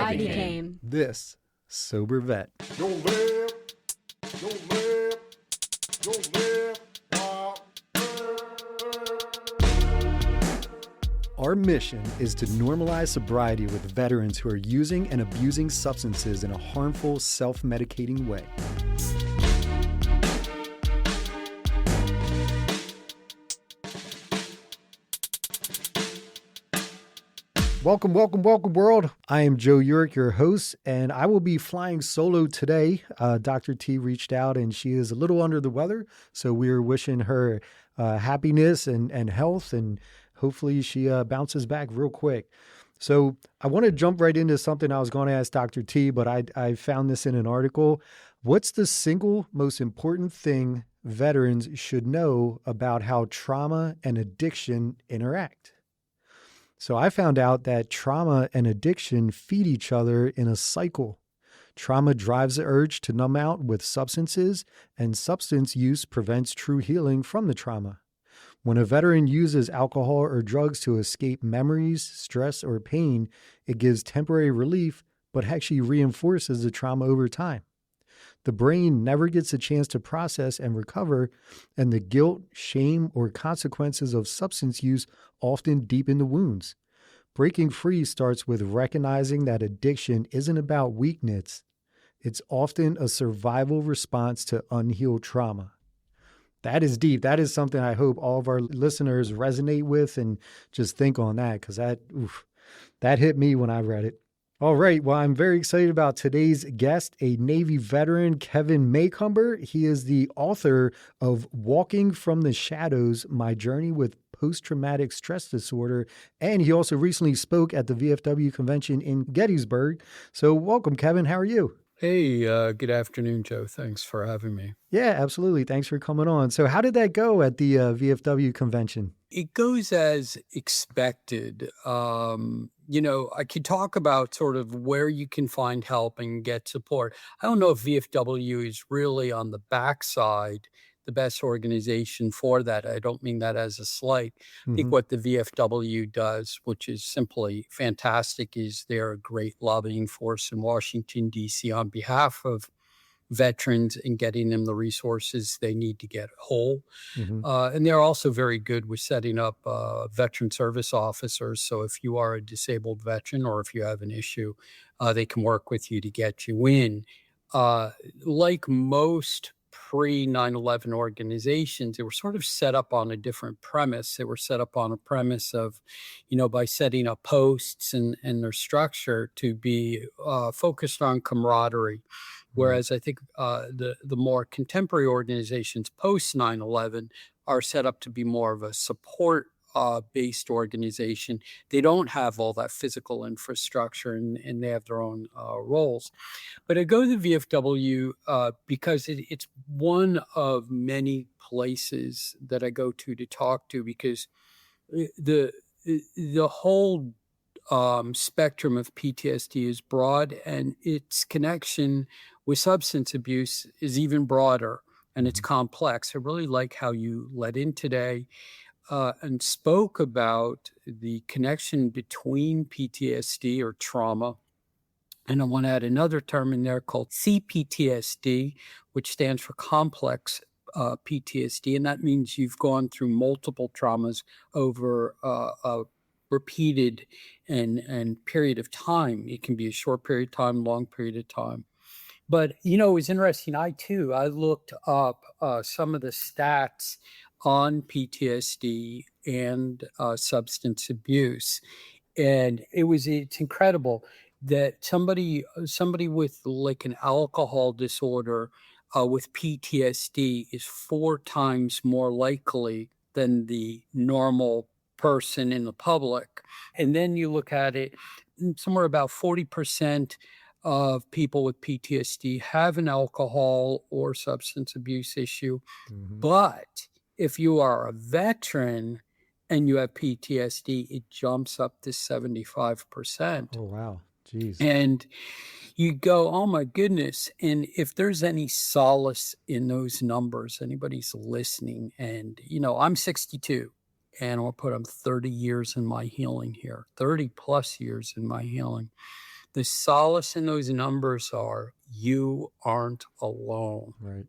I became this sober vet. Don't live, don't live, don't live wild. Our mission is to normalize sobriety with veterans who are using and abusing substances in a harmful, self-medicating way. Welcome, world. I am Joe Urick, your host, and I will be flying solo today. Dr. T reached out and she is a little under the weather, so we're wishing her happiness and health, and hopefully she bounces back real quick. So I want to jump right into something I was going to ask Dr. T, but I found this in an article. What's the single most important thing veterans should know about how trauma and addiction interact? So I found out that trauma and addiction feed each other in a cycle. Trauma drives the urge to numb out with substances, and substance use prevents true healing from the trauma. When a veteran uses alcohol or drugs to escape memories, stress, or pain, it gives temporary relief, but actually reinforces the trauma over time. The brain never gets a chance to process and recover, and the guilt, shame, or consequences of substance use often deepen the wounds. Breaking free starts with recognizing that addiction isn't about weakness. It's often a survival response to unhealed trauma. That is deep. That is something I hope all of our listeners resonate with and just think on that, because that hit me when I read it. All right. Well, I'm very excited about today's guest, a Navy veteran, Kevin Macomber. He is the author of Walking from the Shadows, My Journey with Post-Traumatic Stress Disorder. And he also recently spoke at the VFW convention in Gettysburg. So welcome, Kevin. How are you? Hey, good afternoon, Joe. Thanks for having me. Yeah, absolutely. Thanks for coming on. So how did that go at the VFW convention? It goes as expected. I could talk about sort of where you can find help and get support. I don't know if VFW is really on the backside the best organization for that. I don't mean that as a slight. I think what the VFW does, which is simply fantastic, is they're a great lobbying force in Washington, D.C. on behalf of veterans and getting them the resources they need to get whole. And they're also very good with setting up veteran service officers. So if you are a disabled veteran or if you have an issue, they can work with you to get you in. Like most pre-9/11 organizations, they were sort of set up on a different premise. They were set up on a premise of, by setting up posts and their structure to be focused on camaraderie. Whereas I think the more contemporary organizations post 9/11 are set up to be more of a support based organization. They don't have all that physical infrastructure and they have their own roles. But I go to the VFW because it's one of many places that I go to talk to, because the whole spectrum of PTSD is broad, and its connection with substance abuse is even broader, and it's complex. I really like how you led in today and spoke about the connection between PTSD or trauma. And I want to add another term in there called CPTSD, which stands for complex PTSD. And that means you've gone through multiple traumas over a repeated and period of time. It can be a short period of time, long period of time. But, it was interesting. I looked up some of the stats on PTSD and substance abuse. And it's incredible that somebody with like an alcohol disorder with PTSD is 4 times more likely than the normal person in the public. And then you look at it, somewhere about 40% of people with PTSD have an alcohol or substance abuse issue. But if you are a veteran and you have PTSD, it jumps up to 75%. Oh, wow. Jeez. And you go, oh my goodness. And if there's any solace in those numbers, anybody's listening, and, I'm 62. And I'll put 30 years in my healing here, 30 plus years in my healing. the solace in those numbers are you aren't alone. Right.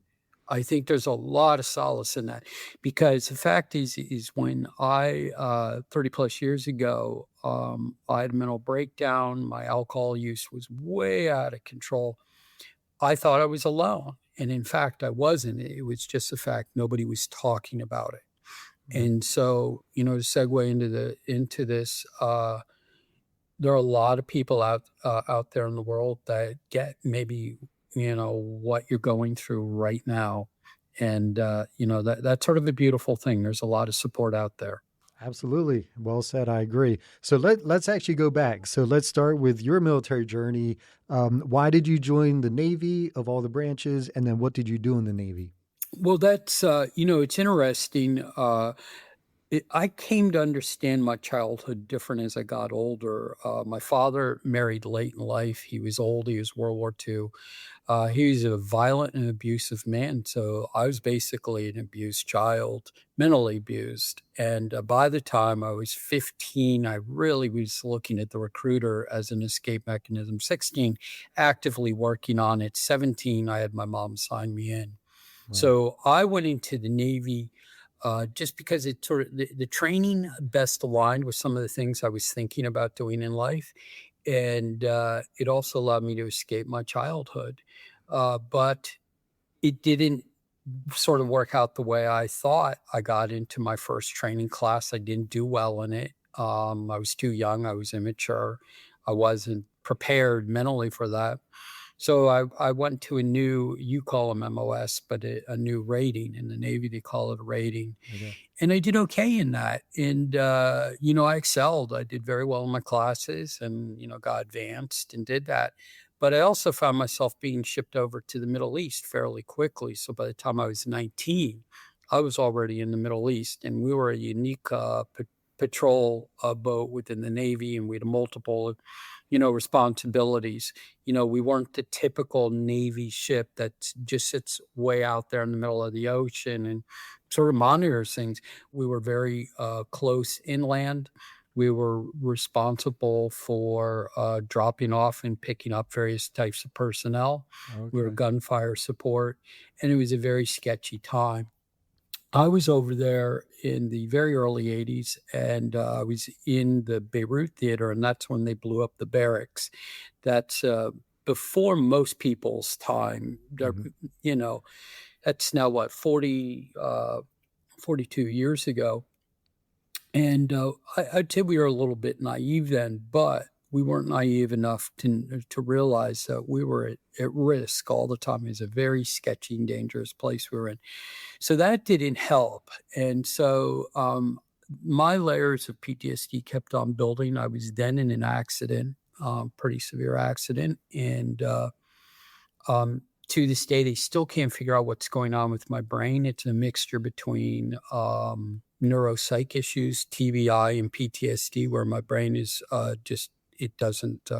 I think there's a lot of solace in that, because the fact is when I 30 plus years ago, I had a mental breakdown. My alcohol use was way out of control. I thought I was alone, and in fact, I wasn't. It was just the fact nobody was talking about it. Right. And so, to segue into this, there are a lot of people out there in the world that get maybe what you're going through right now, and that's sort of a beautiful thing. There's a lot of support out there. Absolutely. Well said. I agree. So let's actually go back. So let's start with your military journey. Why did you join the Navy of all the branches? And then what did you do in the Navy? Well, that's it's interesting. I came to understand my childhood different as I got older. My father married late in life. He was old. He was World War II. He was a violent and abusive man. So I was basically an abused child, mentally abused. And by the time I was 15, I really was looking at the recruiter as an escape mechanism. 16, actively working on it. 17, I had my mom sign me in. Wow. So I went into the Navy just because it sort of the training best aligned with some of the things I was thinking about doing in life. And it also allowed me to escape my childhood. But it didn't sort of work out the way I thought. I got into my first training class. I didn't do well in it. I was too young. I was immature. I wasn't prepared mentally for that. So I went to a new, you call them MOS, but a new rating. In the Navy, they call it a rating. Okay. And I did okay in that. And, I excelled. I did very well in my classes and, got advanced and did that. But I also found myself being shipped over to the Middle East fairly quickly. So by the time I was 19, I was already in the Middle East. And we were a unique patrol boat within the Navy, and we had multiple responsibilities. We weren't the typical Navy ship that just sits way out there in the middle of the ocean and sort of monitors things. We were very close inland. We were responsible for dropping off and picking up various types of personnel. Okay. We were gunfire support, and it was a very sketchy time. I was over there in the very early 80s, and I was in the Beirut theater, and that's when they blew up the barracks. That's before most people's time. That's now what, 42 years ago. And I'd say we were a little bit naive then, but we weren't naive enough to realize that we were at risk all the time. It was a very sketchy and dangerous place we were in. So that didn't help. And so my layers of PTSD kept on building. I was then in an accident, pretty severe accident. And to this day, they still can't figure out what's going on with my brain. It's a mixture between neuropsych issues, TBI, and PTSD, where my brain is it doesn't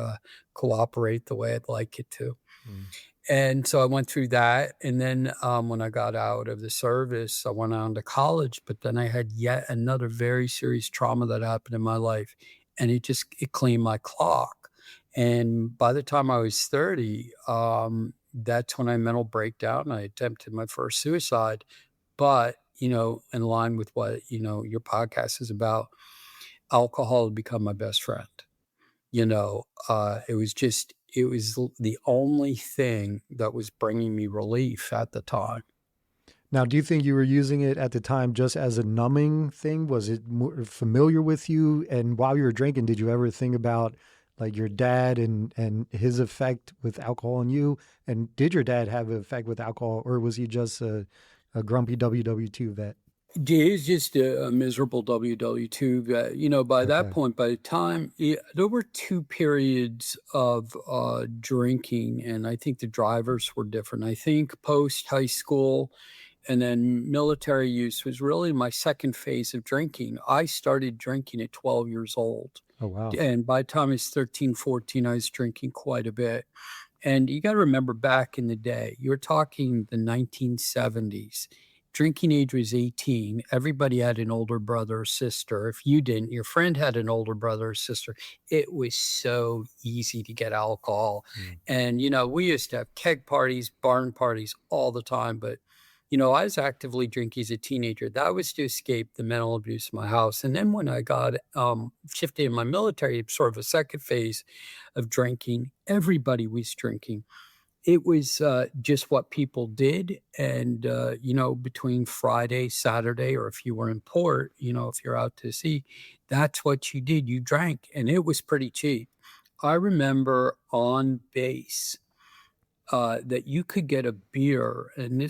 cooperate the way I'd like it to. Mm. And so I went through that. And then when I got out of the service, I went on to college, but then I had yet another very serious trauma that happened in my life. And it cleaned my clock. And by the time I was 30, that's when I had mental breakdown. I attempted my first suicide. But, in line with what, your podcast is about, alcohol had become my best friend. It was the only thing that was bringing me relief at the time. Now, do you think you were using it at the time just as a numbing thing? Was it more familiar with you? And while you were drinking, did you ever think about like your dad and his effect with alcohol on you? And did your dad have an effect with alcohol, or was he just a grumpy WW2 vet? He's just a miserable WW2 vet. By that point, by the time, there were 2 periods of drinking, and I think the drivers were different. I think post-high school and then military use was really my second phase of drinking. I started drinking at 12 years old. Oh, wow. And by the time I was 13, 14, I was drinking quite a bit. And you got to remember back in the day, you're talking the 1970s. drinking age was 18. Everybody had an older brother or sister. If you didn't, your friend had an older brother or sister. It was so easy to get alcohol. Mm. And, we used to have keg parties, barn parties all the time. But, I was actively drinking as a teenager. That was to escape the mental abuse in my house. And then when I got shifted in my military, sort of a second phase of drinking, everybody was drinking. It was just what people did. And, between Friday, Saturday, or if you were in port, if you're out to sea, that's what you did. You drank, and it was pretty cheap. I remember on base that you could get a beer, and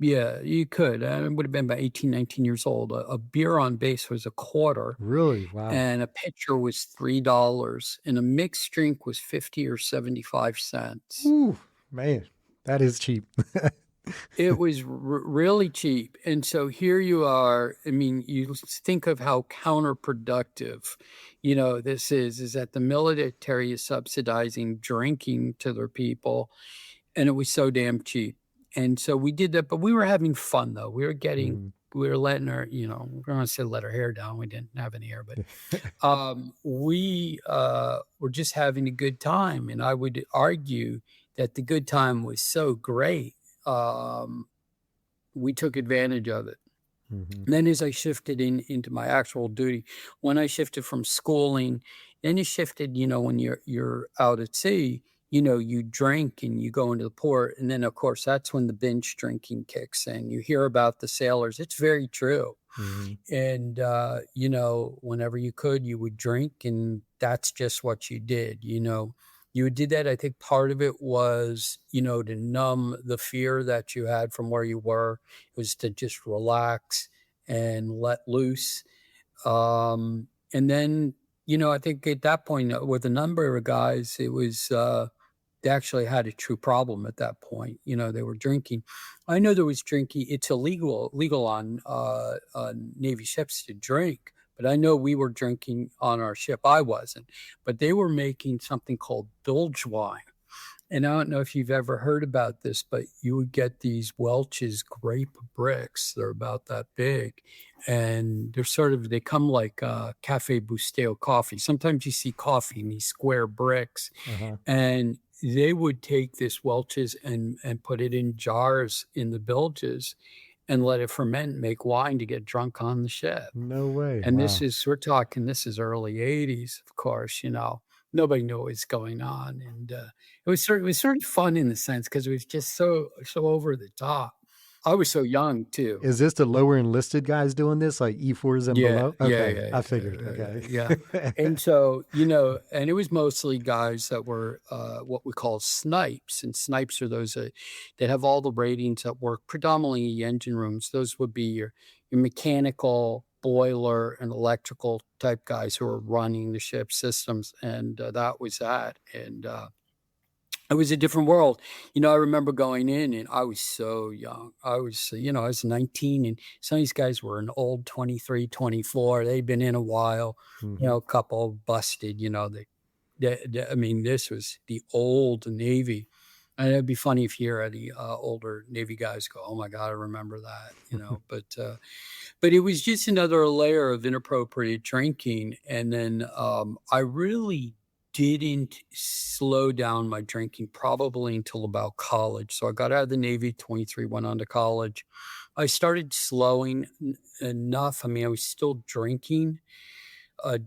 yeah, you could. I would have been about 18, 19 years old. A beer on base was a quarter, Really? Wow. and a pitcher was $3, and a mixed drink was 50 or 75 cents. Ooh, man, that is cheap. It was really cheap. And so here you are. I mean, you think of how counterproductive, this is that the military is subsidizing drinking to their people. And it was so damn cheap. And so we did that, but we were having fun though. We were letting her, we're going to say let her hair down. We didn't have any hair, but we were just having a good time. And I would argue that the good time was so great. We took advantage of it. Mm-hmm. And then as I shifted into my actual duty, when I shifted from schooling, then you shifted, when you're out at sea, you drink and you go into the port. And then of course, that's when the binge drinking kicks in. You hear about the sailors. It's very true. Mm-hmm. And, whenever you could, you would drink, and that's just what you did, You did that. I think part of it was, to numb the fear that you had from where you were. It was to just relax and let loose. And then, I think at that point with a number of guys, it was, they actually had a true problem at that point. They were drinking. I know there was drinking. It's legal on Navy ships to drink. But I know we were drinking on our ship. I wasn't. But they were making something called bilge wine. And I don't know if you've ever heard about this, but you would get these Welch's grape bricks. They're about that big. And they come like Cafe Bustelo coffee. Sometimes you see coffee in these square bricks. Uh-huh. And they would take this Welch's and put it in jars in the bilges and let it ferment and make wine to get drunk on the ship. No way. And Wow. we're talking, this is early 80s, of course, nobody knew what was going on. And it was sort of fun in the sense because it was just so over the top. I was so young too. Is this the lower enlisted guys doing this, like E4s and below? Okay, yeah, I figured. Okay. Yeah. And so, and it was mostly guys that were what we call snipes. And snipes are those that have all the ratings that work predominantly in engine rooms. Those would be your mechanical, boiler, and electrical type guys who are running the ship systems. And that was that. And it was a different world. I remember going in and I was so young. I was 19, and some of these guys were an old 23, 24. They'd been in a while, Mm-hmm. a couple busted, I mean, this was the old Navy. And it'd be funny if you hear the older Navy guys go, oh my God, I remember that, but it was just another layer of inappropriate drinking. And then I really didn't slow down my drinking probably until about college. So I got out of the Navy, 23, went on to college. I started slowing enough. I mean, I was still drinking.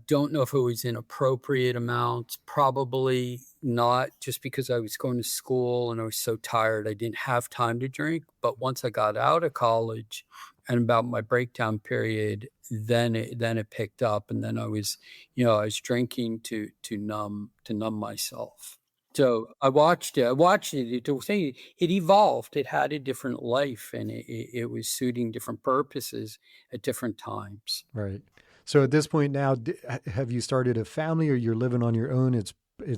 Don't know if it was in appropriate amounts. Probably not, just because I was going to school and I was so tired. I didn't have time to drink. But once I got out of college and about my breakdown period, then it picked up, and then I was drinking to numb myself. So I watched it. It evolved. It had a different life, and it was suiting different purposes at different times. Right. So at this point now, have you started a family, or you're living on your own? It's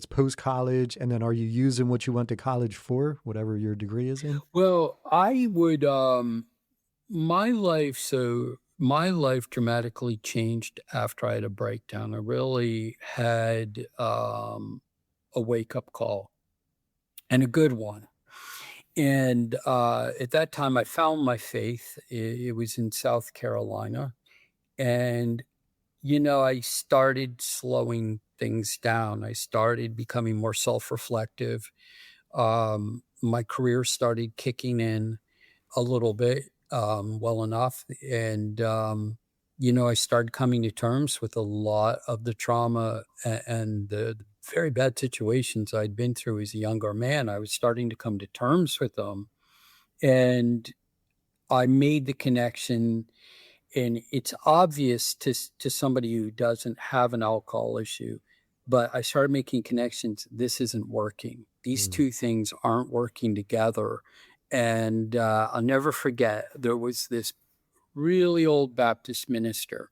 post college, and then are you using what you went to college for, whatever your degree is in? Well, I would my life dramatically changed after I had a breakdown. I really had a wake-up call, and a good one. And at that time, I found my faith. It was in South Carolina. And, I started slowing things down. I started becoming more self-reflective. My career started kicking in a little bit, well enough. And, I started coming to terms with a lot of the trauma and the very bad situations I'd been through as a younger man. I was starting to come to terms with them. And I made the connection, and it's obvious to somebody who doesn't have an alcohol issue, but I started making connections. This isn't working. These two things aren't working together. And I'll never forget, there was this really old Baptist minister,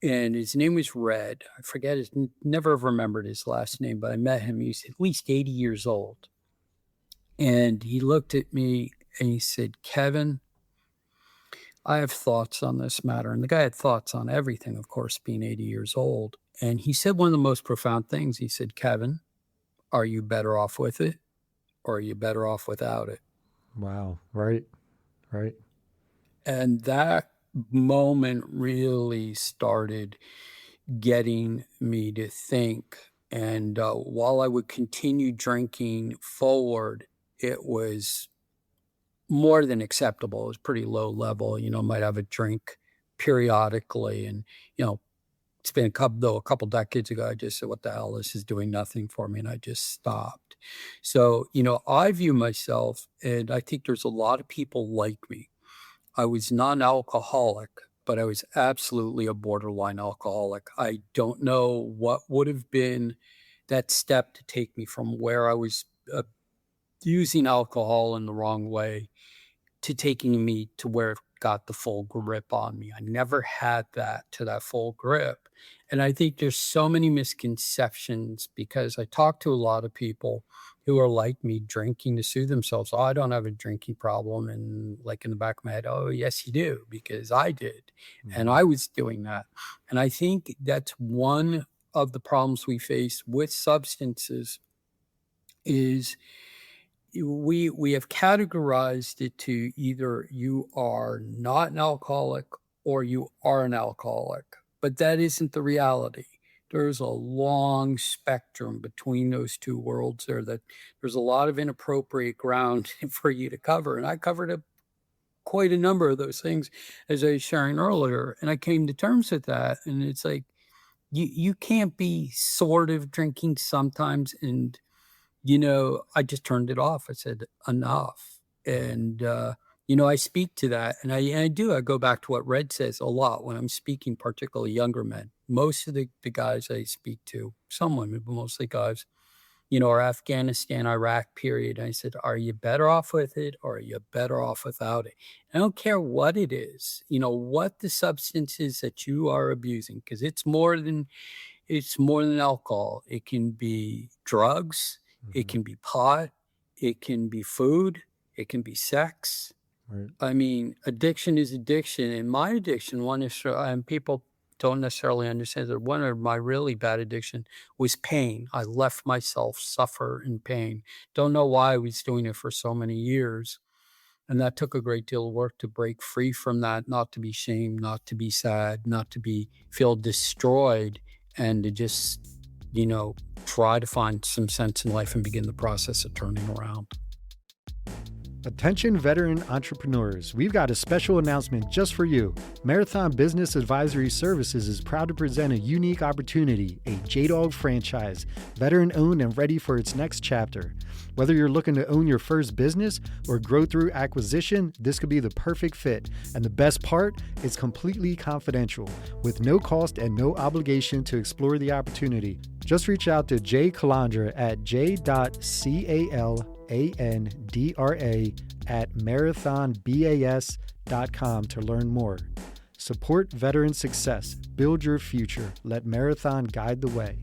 and his name was Red. I forget never have remembered his last name, but I met him. He's at least 80 years old. And he looked at me and he said, "Kevin, I have thoughts on this matter." And the guy had thoughts on everything, of course, being 80 years old. And he said one of the most profound things. He said, "Kevin, are you better off with it, or are you better off without it?" Wow. Right. Right. And that moment really started getting me to think. And while I would continue drinking forward, it was more than acceptable. It was pretty low level. Might have a drink periodically. And, it's been a couple decades ago, I just said, what the hell, this is doing nothing for me. And I just stopped. So, I view myself, and I think there's a lot of people like me. I was non-alcoholic, but I was absolutely a borderline alcoholic. I don't know what would have been that step to take me from where I was using alcohol in the wrong way to taking me to where it got the full grip on me. I never had that full grip. And I think there's so many misconceptions, because I talk to a lot of people who are like me, drinking to soothe themselves. "Oh, I don't have a drinking problem." And like in the back of my head, "Oh, yes, you do, because I did." And I was doing that. And I think that's one of the problems we face with substances is we have categorized it to either you are not an alcoholic or you are an alcoholic, but that isn't the reality. There's a long spectrum between those two worlds there, that there's a lot of inappropriate ground for you to cover. And I covered quite a number of those things, as I was sharing earlier. And I came to terms with that. And it's like, you can't be sort of drinking sometimes and I just turned it off. I said, enough. And, I speak to that. And I do. I go back to what Red says a lot when I'm speaking, particularly younger men. Most of the guys I speak to, some women, but mostly guys, are Afghanistan, Iraq period. And I said, are you better off with it, or are you better off without it? I don't care what it is, what the substance is that you are abusing, because it's more than alcohol. It can be drugs. It can be pot. It can be food. It can be sex. Right. I mean, addiction is addiction. And my addiction, and people don't necessarily understand that one of my really bad addiction was pain. I left myself suffer in pain. Don't know why I was doing it for so many years. And that took a great deal of work to break free from that, not to be shamed, not to be sad, not to feel destroyed, and to just, try to find some sense in life and begin the process of turning around. Attention veteran entrepreneurs, we've got a special announcement just for you. Marathon Business Advisory Services is proud to present a unique opportunity, a J-Dog franchise, veteran-owned and ready for its next chapter. Whether you're looking to own your first business or grow through acquisition, this could be the perfect fit. And the best part, it's completely confidential, with no cost and no obligation to explore the opportunity. Just reach out to Jay Calandra at j.calandra@marathonbas.com to learn more. Support veteran success. Build your future. Let Marathon guide the way.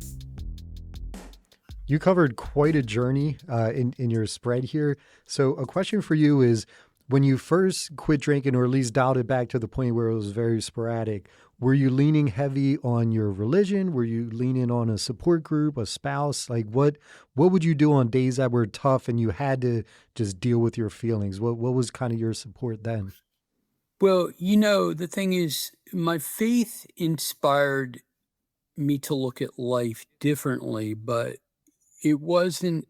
You covered quite a journey in your spread here. So a question for you is, when you first quit drinking, or at least dialed it back to the point where it was very sporadic, were you leaning heavy on your religion? Were you leaning on a support group, a spouse? Like what would you do on days that were tough and you had to just deal with your feelings? What was kind of your support then? Well, the thing is, my faith inspired me to look at life differently, but it wasn't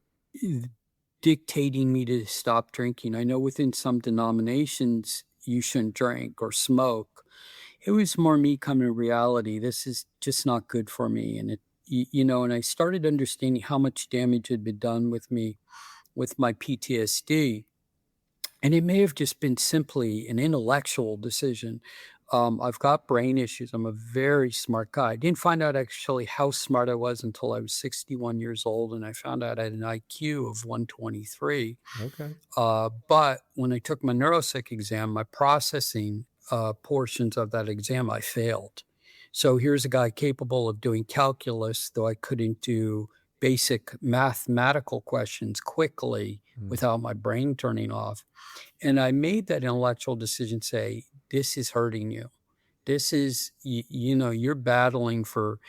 dictating me to stop drinking. I know within some denominations you shouldn't drink or smoke. It was more me coming to reality. This is just not good for me. And and I started understanding how much damage had been done with me with my PTSD. And it may have just been simply an intellectual decision. I've got brain issues. I'm a very smart guy. I didn't find out actually how smart I was until I was 61 years old, and I found out I had an IQ of 123. Okay. But when I took my neuropsych exam, my processing portions of that exam, I failed. So here's a guy capable of doing calculus, though I couldn't do basic mathematical questions quickly without my brain turning off. And I made that intellectual decision, say, this is hurting you. This is, you're battling for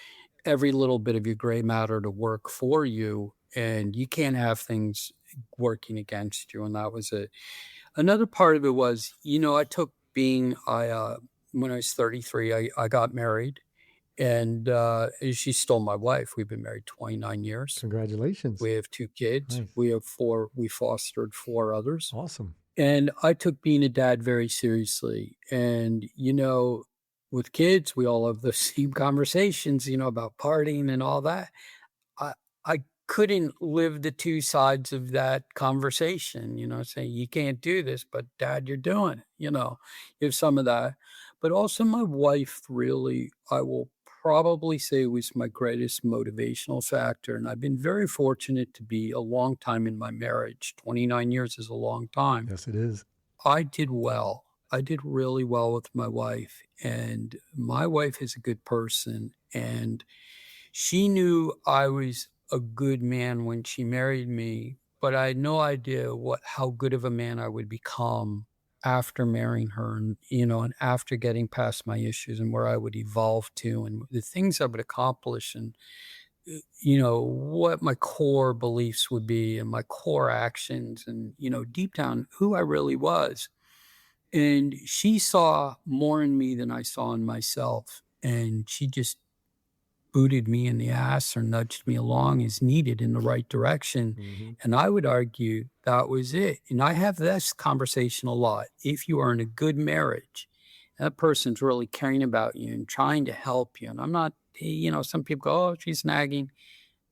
every little bit of your gray matter to work for you, and you can't have things working against you. And that was it. Another part of it was, I took when I was 33, I got married, and she's still my wife. We've been married 29 years. Congratulations. We have 2 kids. Nice. We fostered 4 others. Awesome. And I took being a dad very seriously. And, with kids, we all have the same conversations, about partying and all that. I couldn't live the 2 sides of that conversation, saying, you can't do this, but Dad, you're doing it, you have some of that. But also my wife really, I will probably say, was my greatest motivational factor. And I've been very fortunate to be a long time in my marriage. 29 years is a long time. Yes, it is. I did well. I did really well with my wife. And my wife is a good person. And she knew I was a good man when she married me, but I had no idea how good of a man I would become after marrying her, and and after getting past my issues, and where I would evolve to, and the things I would accomplish, and what my core beliefs would be, and my core actions, and deep down who I really was. And she saw more in me than I saw in myself, and she just booted me in the ass or nudged me along as needed in the right direction. Mm-hmm. And I would argue that was it. And I have this conversation a lot. If you are in a good marriage, that person's really caring about you and trying to help you. And I'm not, some people go, oh, she's nagging.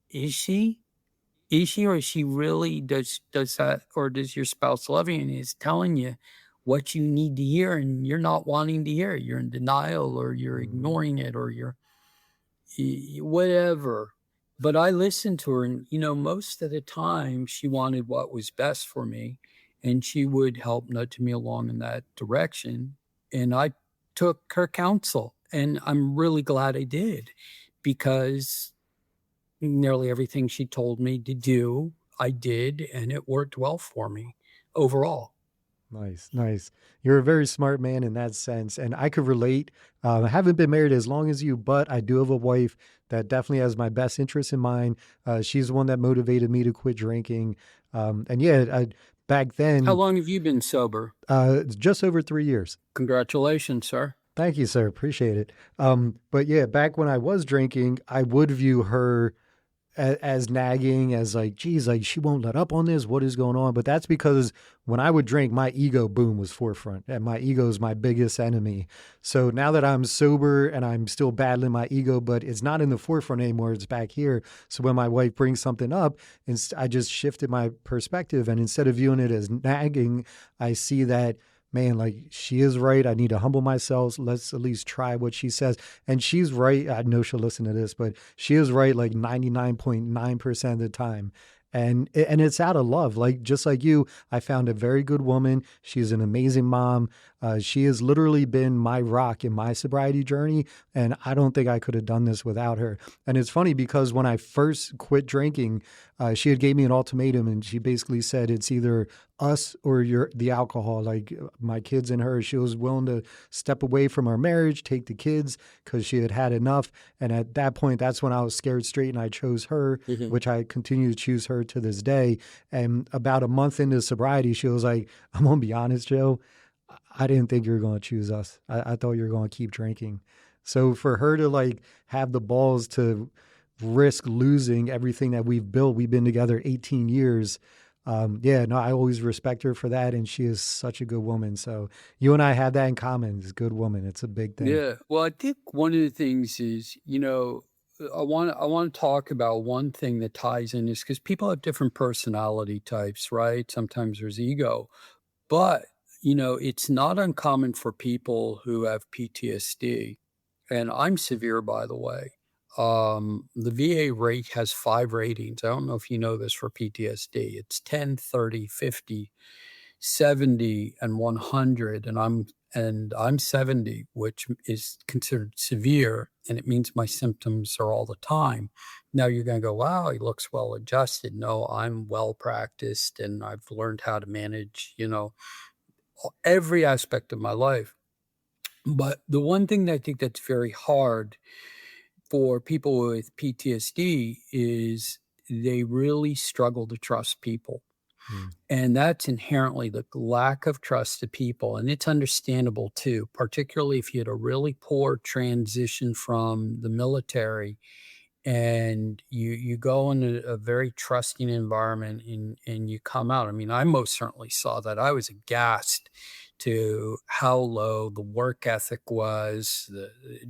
Is she? Is she, or is she really does that? Or does your spouse love you and is telling you what you need to hear and you're not wanting to hear? You're in denial, or you're ignoring it, or you're whatever. But I listened to her, and most of the time she wanted what was best for me, and she would help nudge me along in that direction. And I took her counsel, and I'm really glad I did, because nearly everything she told me to do, I did, and it worked well for me overall. Nice, nice. You're a very smart man in that sense, and I could relate. I haven't been married as long as you, but I do have a wife that definitely has my best interests in mind. She's the one that motivated me to quit drinking. And yeah, back then, How long have you been sober? just over 3 years. Congratulations, sir. Thank you, sir. Appreciate it. But yeah, back when I was drinking, I would view her as nagging, as like, geez, like she won't let up on this. What is going on? But that's because when I would drink, my ego, boom, was forefront, and my ego is my biggest enemy. So now that I'm sober and I'm still battling my ego, but it's not in the forefront anymore, it's back here. So when my wife brings something up, I just shifted my perspective, and instead of viewing it as nagging, I see that, man, like she is right. I need to humble myself. Let's at least try what she says. And she's right. I know she'll listen to this, but she is right like 99.9% of the time. And it's out of love. Like, just like you, I found a very good woman. She's an amazing mom. She has literally been my rock in my sobriety journey. And I don't think I could have done this without her. And it's funny because when I first quit drinking, she had gave me an ultimatum, and she basically said, it's either us or the alcohol. Like my kids and her, she was willing to step away from our marriage, take the kids because she had had enough. And at that point, that's when I was scared straight and I chose her, Mhm. which I continue to choose her to this day. And about a month into sobriety, she was like, I'm going to be honest, Joe, I didn't think you were going to choose us. I thought you were going to keep drinking. So for her to like have the balls to risk losing everything that we've built, we've been together 18 years. Yeah, no, I always respect her for that. And she is such a good woman. So you and I have that in common. Is good woman. It's a big thing. Yeah. Well, I think one of the things is, I want to talk about one thing that ties in is because people have different personality types, right? Sometimes there's ego, but it's not uncommon for people who have PTSD, and I'm severe, by the way. The VA rate has 5 ratings. I don't know if you know this for PTSD. It's 10, 30, 50, 70, and 100, and I'm 70, which is considered severe, and it means my symptoms are all the time. Now you're going to go, wow, he looks well adjusted. No, I'm well practiced, and I've learned how to manage, every aspect of my life. But the one thing that I think that's very hard for people with PTSD is they really struggle to trust people. Mm, And that's inherently the lack of trust to people. And it's understandable too, particularly if you had a really poor transition from the military and you go in a very trusting environment and you come out. I mean, I most certainly saw that. I was aghast to how low the work ethic was.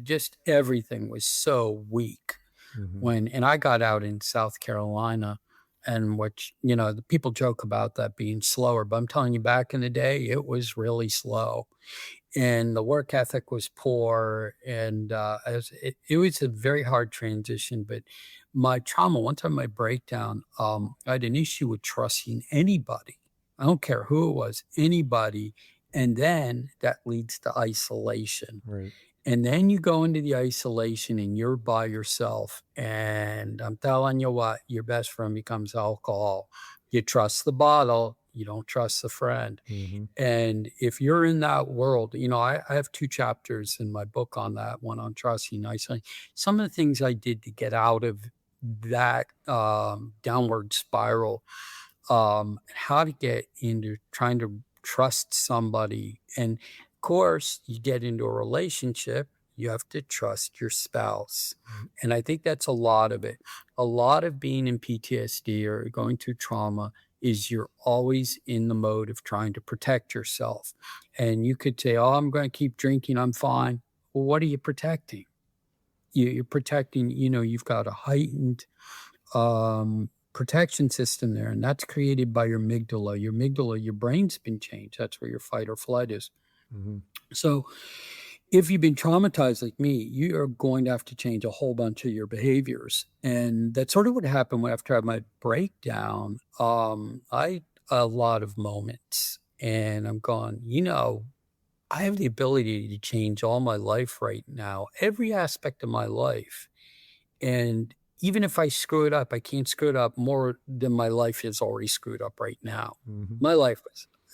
Just everything was so weak hmm and I got out in South Carolina, and which, the people joke about that being slower, but I'm telling you, back in the day, it was really slow. And the work ethic was poor. And it was a very hard transition. But my trauma, one time my breakdown, I had an issue with trusting anybody. I don't care who it was, anybody. And then that leads to isolation. Right. And then you go into the isolation and you're by yourself. And I'm telling you what, your best friend becomes alcohol. You trust the bottle, you don't trust the friend. hmm And if you're in that world, I have 2 chapters in my book on that, one on trusting, isolation. Some of the things I did to get out of that downward spiral, how to get into trying to trust somebody. And of course, you get into a relationship, you have to trust your spouse. Right. And I think that's a lot of it. A lot of being in PTSD or going through trauma is you're always in the mode of trying to protect yourself. And you could say, oh, I'm going to keep drinking, I'm fine. Well, what are you protecting? You're protecting, you've got a heightened protection system there, and that's created by your amygdala. Your amygdala, your brain's been changed. That's where your fight or flight is. hmm So if you've been traumatized like me, you are going to have to change a whole bunch of your behaviors. And that's sort of what happened after I had my breakdown. I had a lot of moments, and I'm going, I have the ability to change all my life right now, every aspect of my life. And even if I screw it up, I can't screw it up more than my life is already screwed up right now. hmm My life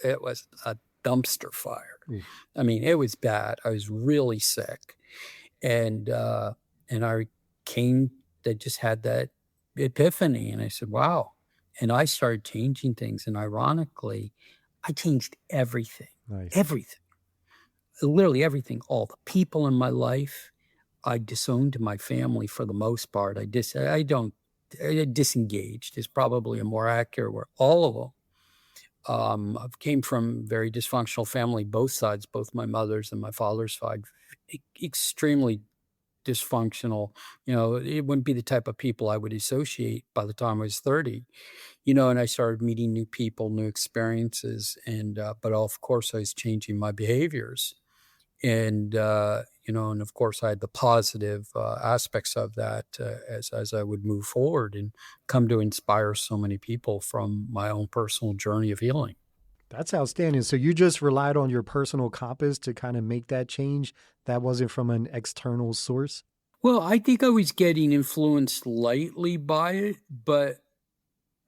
was a dumpster fire. Oof. I mean, it was bad. I was really sick. And I just had that epiphany and I said, wow. And I started changing things. And ironically, I changed everything, Nice. everything, literally everything, all the people in my life. I disowned my family for the most part. I disengaged is probably a more accurate word. All of them. I came from very dysfunctional family, both sides, both my mother's and my father's side, extremely dysfunctional. It wouldn't be the type of people I would associate by the time I was 30, and I started meeting new people, new experiences. But of course I was changing my behaviors. And of course I had the positive aspects of that as I would move forward and come to inspire so many people from my own personal journey of healing. That's outstanding. So you just relied on your personal compass to kind of make that change. That wasn't from an external source. Well, I think I was getting influenced lightly by it, but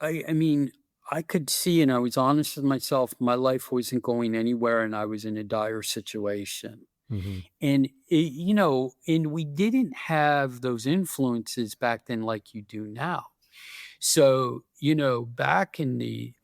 I mean, I could see, and I was honest with myself, my life wasn't going anywhere and I was in a dire situation. Hmm. And and we didn't have those influences back then like you do now. So, back in the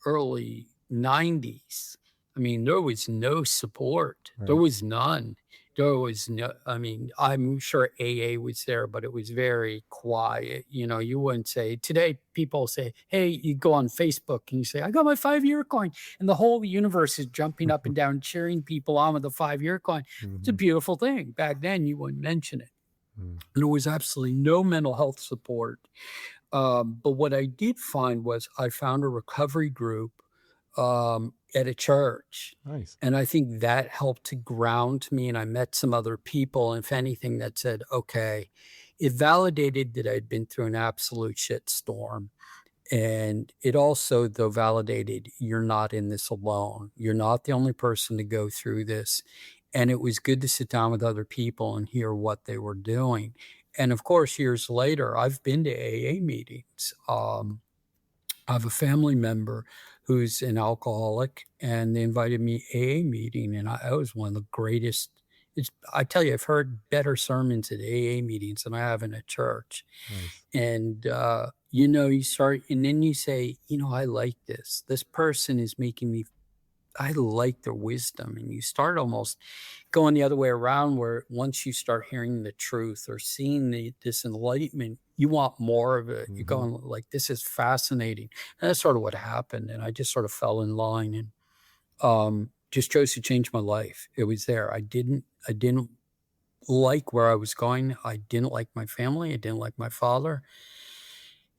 early 90s, I mean, there was no support. There Right. was none. There was no, I mean, I'm sure AA was there, but it was very quiet. You wouldn't say, today people say, hey, you go on Facebook and you say, I got my 5 year coin. And the whole universe is jumping up and down, cheering people on with the 5 year coin. It's a Hmm. beautiful thing. Back then, you wouldn't mention it. And there was absolutely no mental health support. But what I did find was I found a recovery group at a church. Nice. And I think that helped to ground me. And I met some other people, if anything, that said, okay, it validated that I'd been through an absolute shit storm. And it also, though, validated you're not in this alone. You're not the only person to go through this. And it was good to sit down with other people and hear what they were doing. And of course, years later, I've been to AA meetings. I have a family member who's an alcoholic, and they invited me AA meeting, and I was one of the greatest. I tell you, I've heard better sermons at AA meetings than I have in a church. Nice. And you start, and then you say, I like this. This person is making me. I like their wisdom, and you start almost going the other way around, where once you start hearing the truth or seeing this enlightenment, you want more of it. You're Hmm. going like, this is fascinating. And that's sort of what happened. And I just sort of fell in line and just chose to change my life. It was there. I didn't like where I was going. I didn't like my family. I didn't like my father.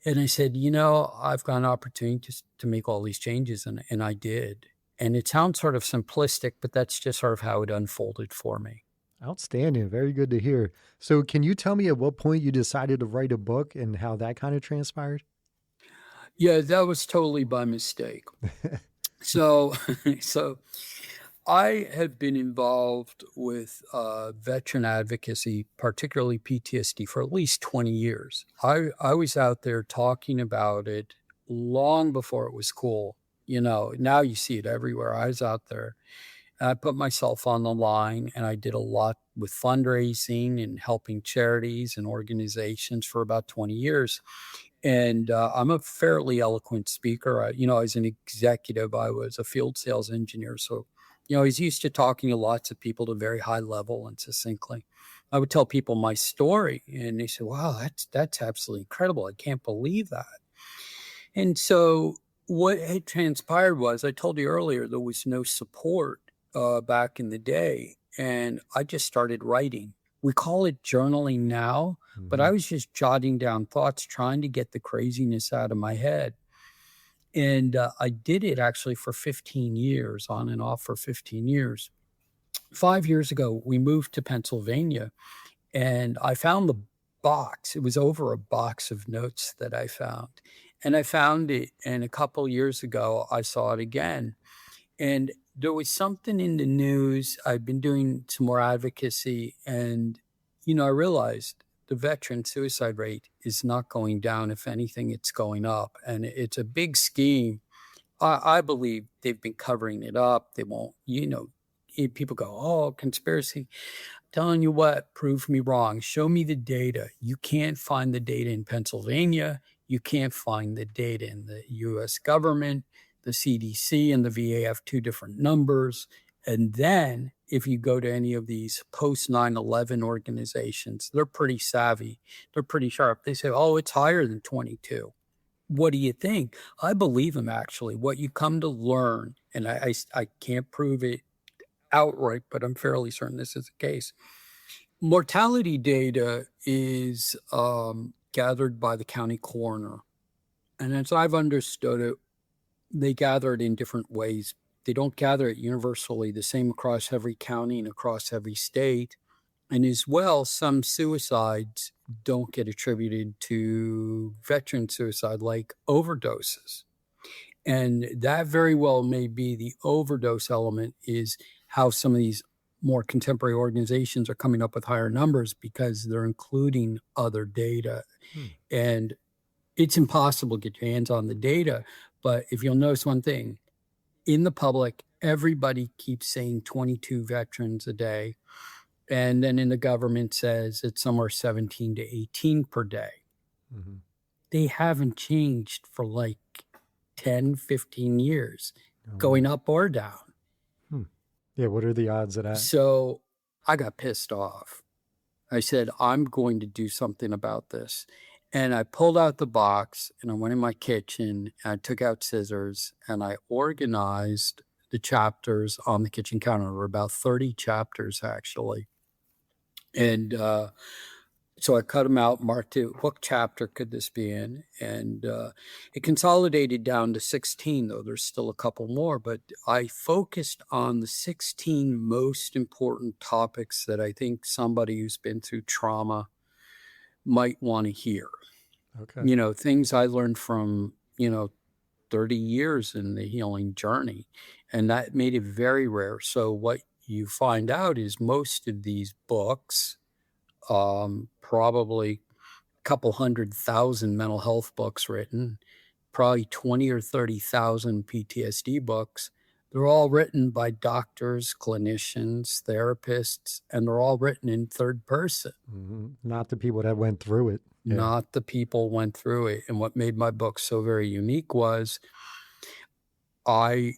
And I said, I've got an opportunity to make all these changes. And I did. And it sounds sort of simplistic, but that's just sort of how it unfolded for me. Outstanding. Very good to hear. So, can you tell me at what point you decided to write a book and how that kind of transpired? Yeah, that was totally by mistake. So, so I have been involved with veteran advocacy, particularly PTSD, for at least 20 years. I was out there talking about it long before it was cool. Now you see it everywhere. I was out there. I put myself on the line, and I did a lot with fundraising and helping charities and organizations for about 20 years. And I'm a fairly eloquent speaker. As an executive, I was a field sales engineer. So, I was used to talking to lots of people at a very high level and succinctly. I would tell people my story, and they said, wow, that's absolutely incredible. I can't believe that. And so what had transpired was, I told you earlier, there was no support back in the day. And I just started writing. We call it journaling now, but I Hmm. was just jotting down thoughts, trying to get the craziness out of my head. And I did it actually for 15 years, on and off for 15 years. 5 years ago, we moved to Pennsylvania, and I found the box. It was over a box of notes that I found. And I found it, and a couple years ago, I saw it again. And there was something in the news. I've been doing some more advocacy, and, I realized the veteran suicide rate is not going down. If anything, it's going up. And it's a big scheme. I believe they've been covering it up. They won't, people go, oh, conspiracy. Telling you what, prove me wrong. Show me the data. You can't find the data in Pennsylvania. You can't find the data in the US government. The CDC and the VA have two different numbers. And then if you go to any of these post 9/11 organizations, they're pretty savvy. They're pretty sharp. They say, oh, it's higher than 22. What do you think? I believe them, actually. What you come to learn, and I can't prove it outright, but I'm fairly certain this is the case. Mortality data is gathered by the county coroner. And as I've understood it, they gather it in different ways. They don't gather it universally the same across every county and across every state. And as well, some suicides don't get attributed to veteran suicide, like overdoses. And that very well may be the overdose element, is how some of these more contemporary organizations are coming up with higher numbers because they're including other data. Hmm. And it's impossible to get your hands on the data, But if you'll notice one thing, in the public, everybody keeps saying 22 veterans a day. And then in the government says it's somewhere 17 to 18 per day. Mm-hmm. They haven't changed for like 10, 15 years, Oh, going up or down. Yeah, what are the odds of that? So I got pissed off. I said, I'm going to do something about this. And I pulled out the box and I went in my kitchen and I took out scissors and I organized the chapters on the kitchen counter. There were about 30 chapters, actually. And so I cut them out, marked it, what chapter could this be in? And it consolidated down to 16, though there's still a couple more. But I focused on the 16 most important topics that I think somebody who's been through trauma might want to hear. Okay. You know, things I learned from, 30 years in the healing journey. And that made it very rare. So what you find out is most of these books, probably a couple 100,000 mental health books written, probably 20 or 30,000 PTSD books. They're all written by doctors, clinicians, therapists, and they're all written in third person. Mm-hmm. Not the people that went through it. Yeah. Not the people went through it. And what made my book so very unique was I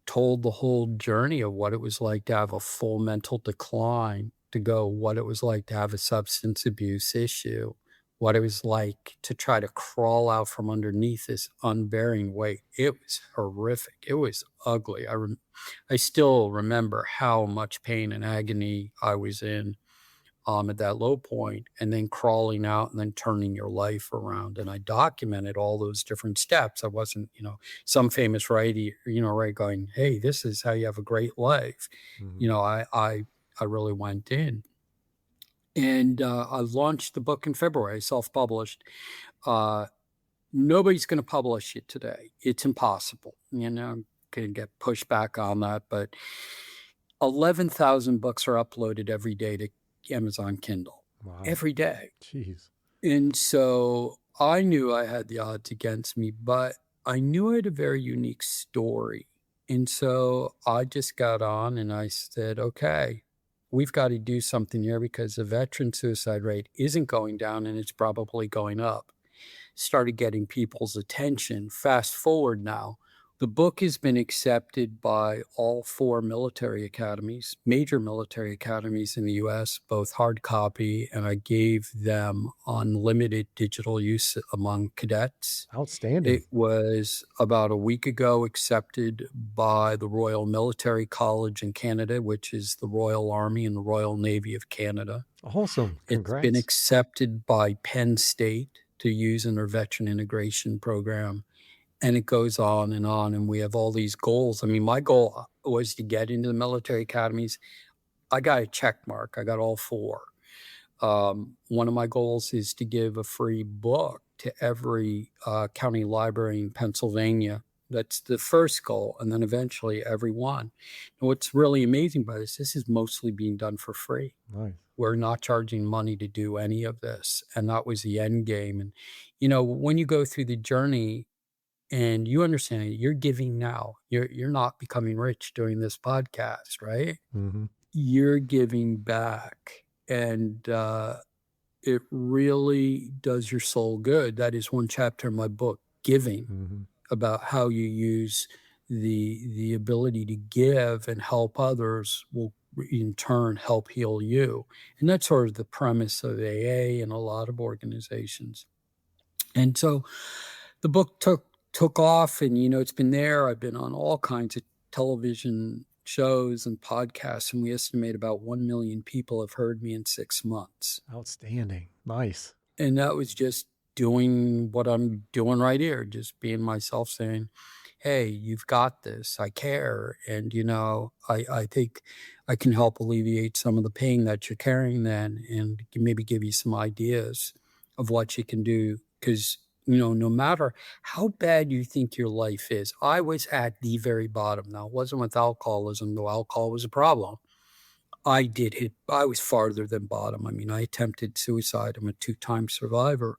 told the whole journey of what it was like to have a full mental decline, to go what it was like to have a substance abuse issue, what it was like to try to crawl out from underneath this unbearing weight. It was horrific. It was ugly. I still remember how much pain and agony I was in at that low point, and then crawling out and then turning your life around. And I documented all those different steps. I wasn't, some famous writer, right, going, hey, this is how you have a great life. Mm-hmm. I really went in. And I launched the book in February, self-published. Nobody's going to publish it today. It's impossible. I'm going to get pushback on that. But 11,000 books are uploaded every day to Amazon Kindle. Wow. Every day. Jeez. And so I knew I had the odds against me, but I knew I had a very unique story. And so I just got on and I said, okay, we've got to do something here because the veteran suicide rate isn't going down and it's probably going up. Started getting people's attention. Fast forward now, the book has been accepted by all 4 military academies, major military academies in the U.S., both hard copy, and I gave them unlimited digital use among cadets. Outstanding. It was about a week ago accepted by the Royal Military College in Canada, which is the Royal Army and the Royal Navy of Canada. Awesome. Congrats. It's been accepted by Penn State to use in their veteran integration program. And it goes on, and we have all these goals. I mean, my goal was to get into the military academies. I got a check mark. I got all 4. One of my goals is to give a free book to every county library in Pennsylvania. That's the first goal, and then eventually every one. And what's really amazing about this is mostly being done for free. Nice. We're not charging money to do any of this, and that was the end game. And, when you go through the journey, and you understand it, you're giving now. You're not becoming rich doing this podcast, right? Mm-hmm. You're giving back. And it really does your soul good. That is one chapter in my book, Giving, Mm-hmm. about how you use the ability to give and help others will in turn help heal you. And that's sort of the premise of AA and a lot of organizations. And so the book took off, and it's been there. I've been on all kinds of television shows and podcasts, and we estimate about 1 million people have heard me in 6 months. Outstanding. Nice. And that was just doing what I'm doing right here, just being myself, saying, hey, you've got this. I care. And, I think I can help alleviate some of the pain that you're carrying then, and maybe give you some ideas of what you can do. Because no matter how bad you think your life is, I was at the very bottom. Now, it wasn't with alcoholism, though alcohol was a problem. I was farther than bottom. I mean, I attempted suicide. I'm a 2-time survivor.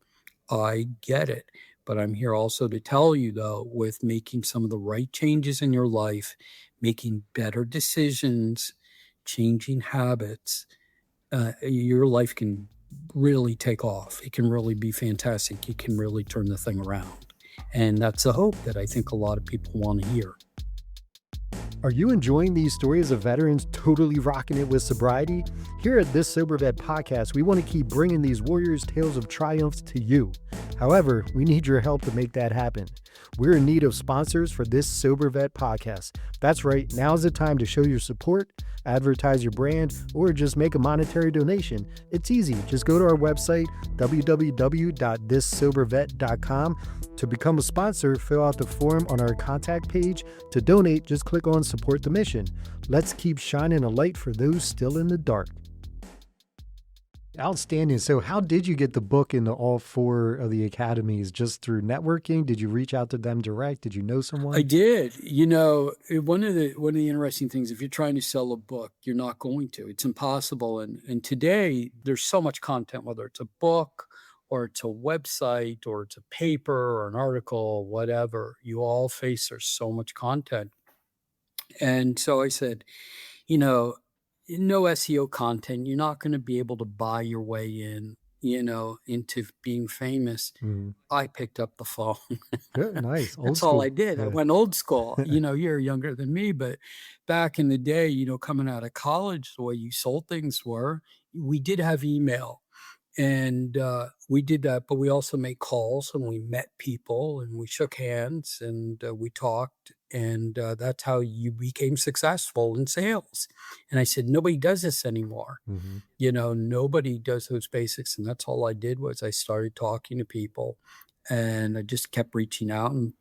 I get it. But I'm here also to tell you, though, with making some of the right changes in your life, making better decisions, changing habits, your life can really take off. It can really be fantastic. You can really turn the thing around. And that's the hope that I think a lot of people want to hear. Are you enjoying these stories of veterans totally rocking it with sobriety? Here at This Sober Vet podcast, we want to keep bringing these warriors' tales of triumphs to you. However, we need your help to make that happen. We're in need of sponsors for This Sober Vet podcast. That's right, now's the time to show your support, advertise your brand, or just make a monetary donation. It's easy. Just go to our website, www.thissobervet.com. To become a sponsor, fill out the form on our contact page. To donate, just click on Support the Mission. Let's keep shining a light for those still in the dark. Outstanding. So how did you get the book into all 4 of the academies? Just through networking? Did you reach out to them direct? Did you know someone? I did. One of the interesting things, if you're trying to sell a book, you're not going to. It's impossible. And today there's so much content, whether it's a book or it's a website or it's a paper or an article, whatever. You all face there's so much content. And so I said, no SEO content. You're not going to be able to buy your way in, into being famous. I picked up the phone. Good, nice. Old That's school. all I did. Yeah. I went old school. You're younger than me, but back in the day, coming out of college, the way you sold things were, we did have email. And we did that, but we also made calls and we met people and we shook hands and we talked. And that's how you became successful in sales. And I said, nobody does this anymore. Nobody does those basics. And that's all I did was I started talking to people and I just kept reaching out and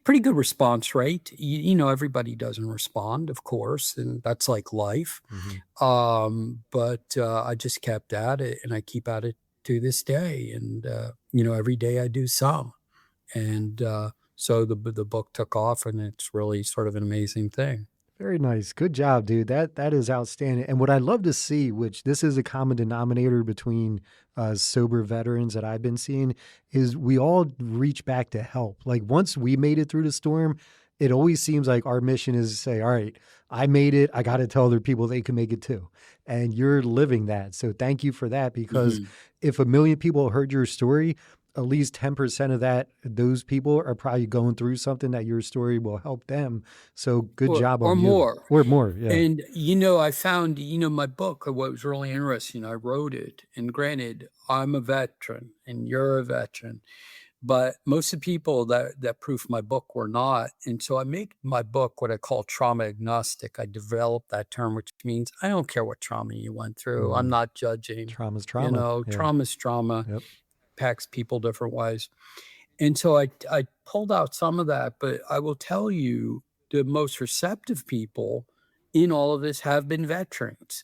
pretty good response rate. Everybody doesn't respond, of course, and that's like life. But I just kept at it and I keep at it to this day. And, every day I do some. And so the book took off and it's really sort of an amazing thing. Very nice. Good job, dude. That is outstanding. And what I love to see, which this is a common denominator between sober veterans that I've been seeing, is we all reach back to help. Like once we made it through the storm, it always seems like our mission is to say, all right, I made it. I got to tell other people they can make it too. And you're living that. So thank you for that, because if 1 million people heard your story, at least 10% of those people are probably going through something that your story will help them. So good job on you. Or more. Yeah. And, I found, my book, what was really interesting, I wrote it. And granted, I'm a veteran and you're a veteran, but most of the people that proofed my book were not. And so I make my book what I call trauma agnostic. I developed that term, which means I don't care what trauma you went through. I'm not judging. Trauma's trauma. Trauma's trauma. Yep. Impacts people different ways. And so I pulled out some of that, but I will tell you the most receptive people in all of this have been veterans.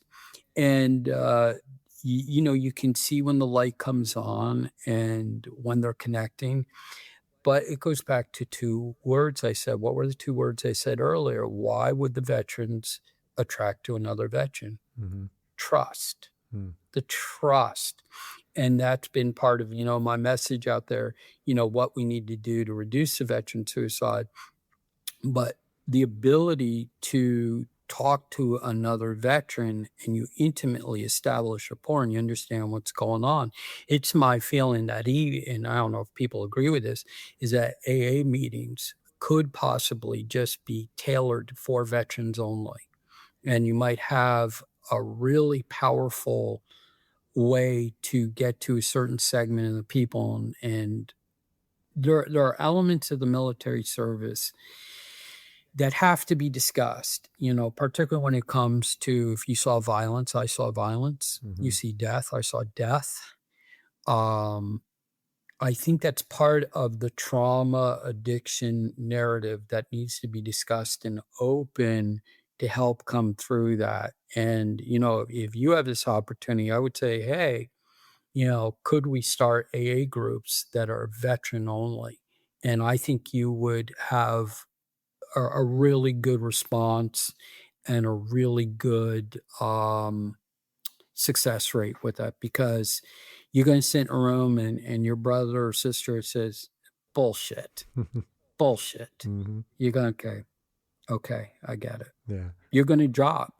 And, you can see when the light comes on and when they're connecting. But it goes back to 2 words I said. What were the 2 words I said earlier? Why would the veterans attract to another veteran? Trust. The trust. And that's been part of, my message out there, what we need to do to reduce the veteran suicide. But the ability to talk to another veteran and you intimately establish rapport and you understand what's going on. It's my feeling that and I don't know if people agree with this, is that AA meetings could possibly just be tailored for veterans only. And you might have a really powerful way to get to a certain segment of the people. And there are elements of the military service that have to be discussed, particularly when it comes to, if you saw violence, I saw violence. You see death, I saw death. I think that's part of the trauma addiction narrative that needs to be discussed and open to help come through that. And, if you have this opportunity, I would say, hey, could we start AA groups that are veteran only? And I think you would have a really good response and a really good success rate with that, because you're going to sit in a room and your brother or sister says, bullshit, bullshit. Mhm. You're going, okay, I get it. Yeah. You're going to drop.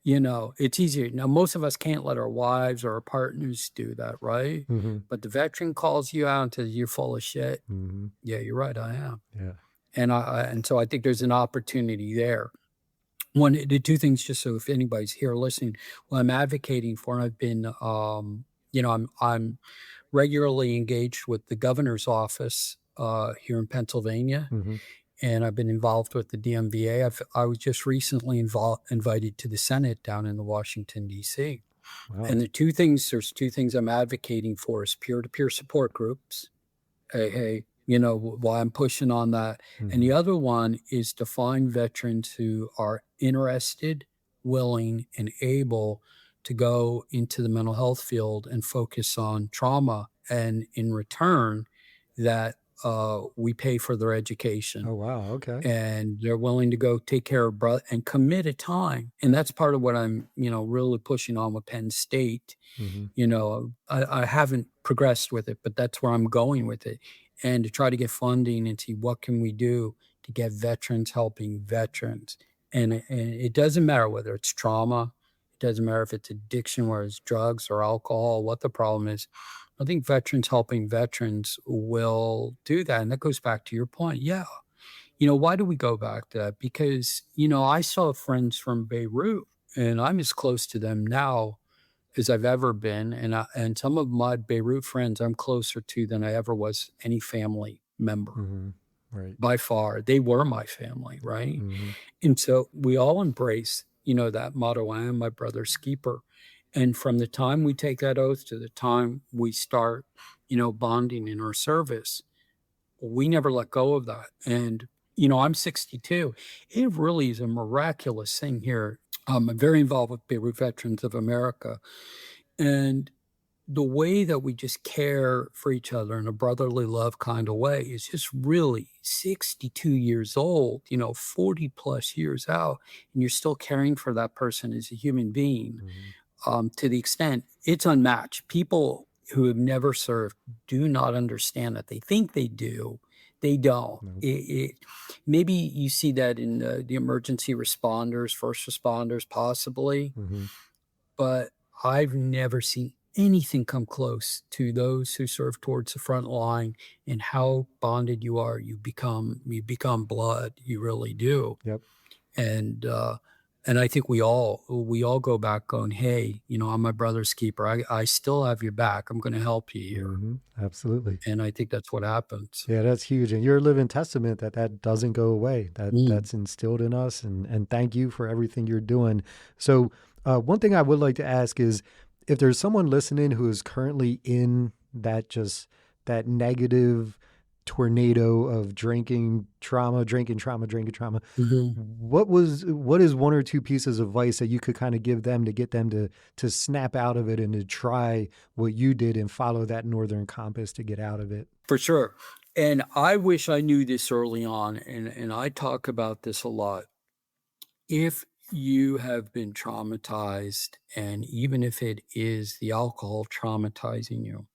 It's easier. Now, most of us can't let our wives or our partners do that, right? Mhm. But the veteran calls you out and says, you're full of shit. Mhm. Yeah, you're right, I am. Yeah. And so I think there's an opportunity there. The two things, just so if anybody's here listening, what I'm advocating for, and I've been, I'm regularly engaged with the governor's office here in Pennsylvania, Mhm. and I've been involved with the DMVA. I was just recently invited to the Senate down in the Washington, D.C. Wow. And there's two things I'm advocating for is peer-to-peer support groups. Hey, why I'm pushing on that. And the Mhm. other one is to find veterans who are interested, willing, and able to go into the mental health field and focus on trauma. And in return, that we pay for their education. Oh, wow. Okay. And they're willing to go take care of brother and commit a time. And that's part of what I'm, really pushing on with Penn State. Mhm. I haven't progressed with it, but that's where I'm going with it. And to try to get funding and see what can we do to get veterans helping veterans. And it doesn't matter whether it's trauma, it doesn't matter if it's addiction, whether it's drugs or alcohol, what the problem is. I think veterans helping veterans will do that. And that goes back to your point. Yeah. Why do we go back to that? Because, I saw friends from Beirut and I'm as close to them now as I've ever been. And some of my Beirut friends I'm closer to than I ever was any family member Mhm. Right. by far. They were my family, right? Mhm. And so we all embrace, that motto, I am my brother's keeper. And from the time we take that oath to the time we start, bonding in our service, we never let go of that. And, I'm 62. It really is a miraculous thing here. I'm very involved with Beirut Veterans of America. And the way that we just care for each other in a brotherly love kind of way is just really 62 years old, 40 plus years out, and you're still caring for that person as a human being Mhm. to the extent it's unmatched. People who have never served do not understand that. They think they do. They don't. No. Maybe you see that in the emergency responders, first responders, possibly, Mhm. but I've never seen anything come close to those who serve towards the front line and how bonded you are. You become blood. You really do. Yep. And I think we all go back going, hey, I'm my brother's keeper. I still have your back. I'm going to help you here. Mhm. Absolutely. And I think that's what happens. Yeah, that's huge, and you're a living testament that that doesn't go away. Mm. That's instilled in us, and thank you for everything you're doing. So, one thing I would like to ask is, if there's someone listening who is currently in that negative tornado of drinking trauma, drinking trauma, drinking trauma, Mhm. what is one or two pieces of advice that you could kind of give them to get them to snap out of it and to try what you did and follow that northern compass to get out of it? For sure. And I wish I knew this early on. And I talk about this a lot. If you have been traumatized, and even if it is the alcohol traumatizing you,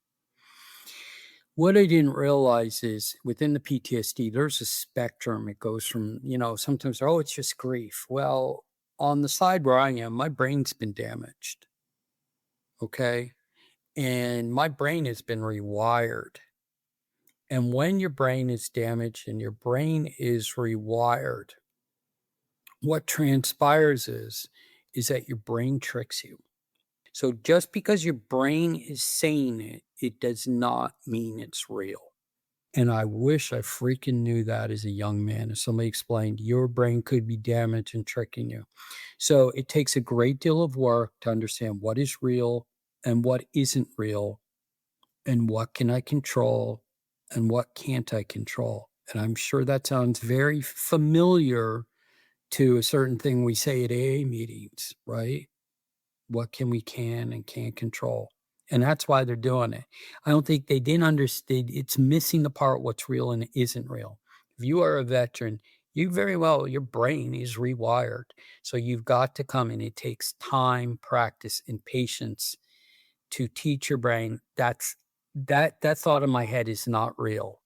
what I didn't realize is within the PTSD, there's a spectrum. It goes from, sometimes, oh, it's just grief. Well, on the side where I am, my brain's been damaged. Okay. And my brain has been rewired. And when your brain is damaged and your brain is rewired, what transpires is that your brain tricks you. So just because your brain is saying it, it does not mean it's real. And I wish I freaking knew that as a young man. If somebody explained your brain could be damaged and tricking you. So it takes a great deal of work to understand what is real and what isn't real, and what can I control and what can't I control. And I'm sure that sounds very familiar to a certain thing we say at AA meetings, right? What can and can't control. And that's why they're doing it. I don't think they didn't understand. It's missing the part what's real and isn't real. If you are a veteran, your brain is rewired. So you've got to come in. It takes time, practice, and patience to teach your brain that thought in my head is not real.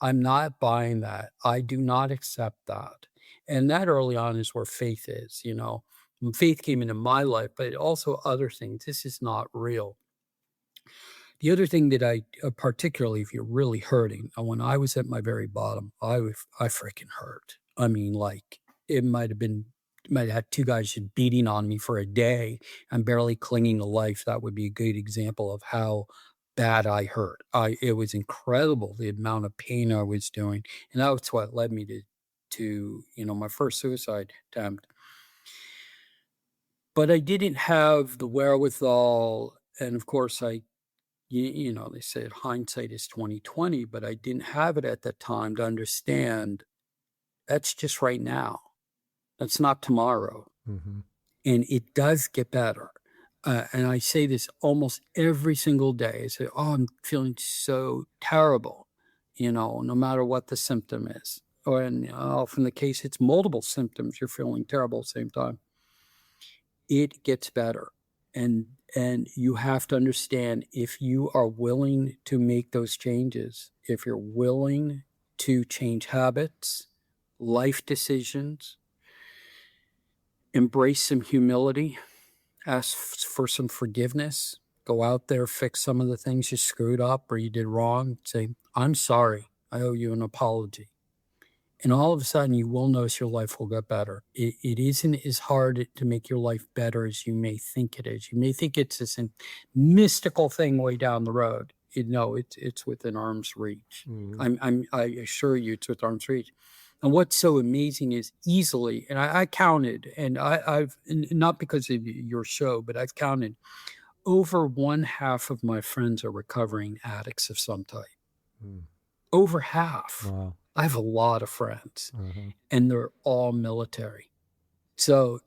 I'm not buying that. I do not accept that. And that early on is where faith is, you know. Faith came into my life, but also other things. This is not real. The other thing that I, particularly if you're really hurting, when I was at my very bottom, I freaking hurt. I mean, like it might have had two guys just beating on me for a day. I'm barely clinging to life. That would be a good example of how bad I hurt. It was incredible the amount of pain I was doing, and that's what led me to my first suicide attempt. But I didn't have the wherewithal, and of course they say hindsight is 20/20, but I didn't have it at that time to understand that's just right now. That's not tomorrow. Mm-hmm. And it does get better. And I say this almost every single day. I say, oh, I'm feeling so terrible, no matter what the symptom is. Or often the case, it's multiple symptoms. You're feeling terrible at the same time. It gets better. And you have to understand, if you are willing to make those changes, if you're willing to change habits, life decisions, embrace some humility, ask for some forgiveness, go out there, fix some of the things you screwed up or you did wrong, say, I'm sorry, I owe you an apology. And all of a sudden, you will notice your life will get better. It isn't as hard to make your life better as you may think it is. You may think it's this mystical thing way down the road. It's within arm's reach. Mm-hmm. I assure you, it's within arm's reach. And what's so amazing is easily, and I counted, and I've not because of your show, but I've counted over 1/2 of my friends are recovering addicts of some type. Over half. Wow. I have a lot of friends, Uh-huh. and they're all military. So,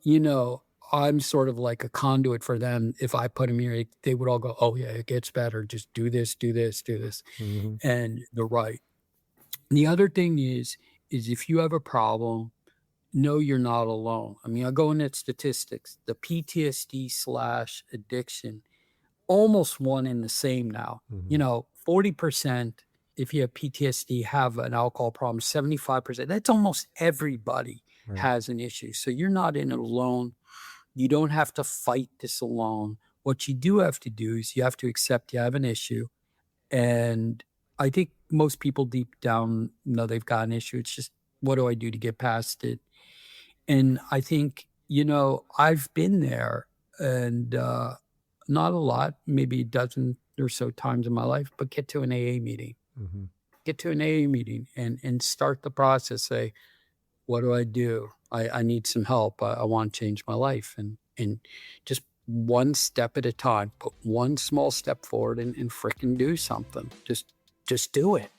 I'm sort of like a conduit for them. If I put them here, they would all go, oh, yeah, it gets better. Just do this, do this, do this. Mm-hmm. And they're right. And the other thing is if you have a problem, know you're not alone. I mean, I go into statistics, the PTSD/addiction, almost one and the same now. Mm-hmm. 40%, if you have PTSD, have an alcohol problem. 75%, that's almost everybody Right. has an issue. So you're not in it alone. You don't have to fight this alone. What you do have to do is you have to accept you have an issue. And I think most people deep down know they've got an issue. It's just, what do I do to get past it? And I think, I've been there, and not a lot, maybe a dozen or so times in my life, but get to an AA meeting. Mm-hmm. Get to an AA meeting and start the process. Say, what do I do? I need some help. I want to change my life. And just one step at a time, put one small step forward and frickin' do something. Just do it.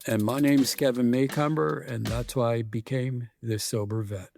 And my name's Kevin Macomber, and that's why I became the Sober Vet.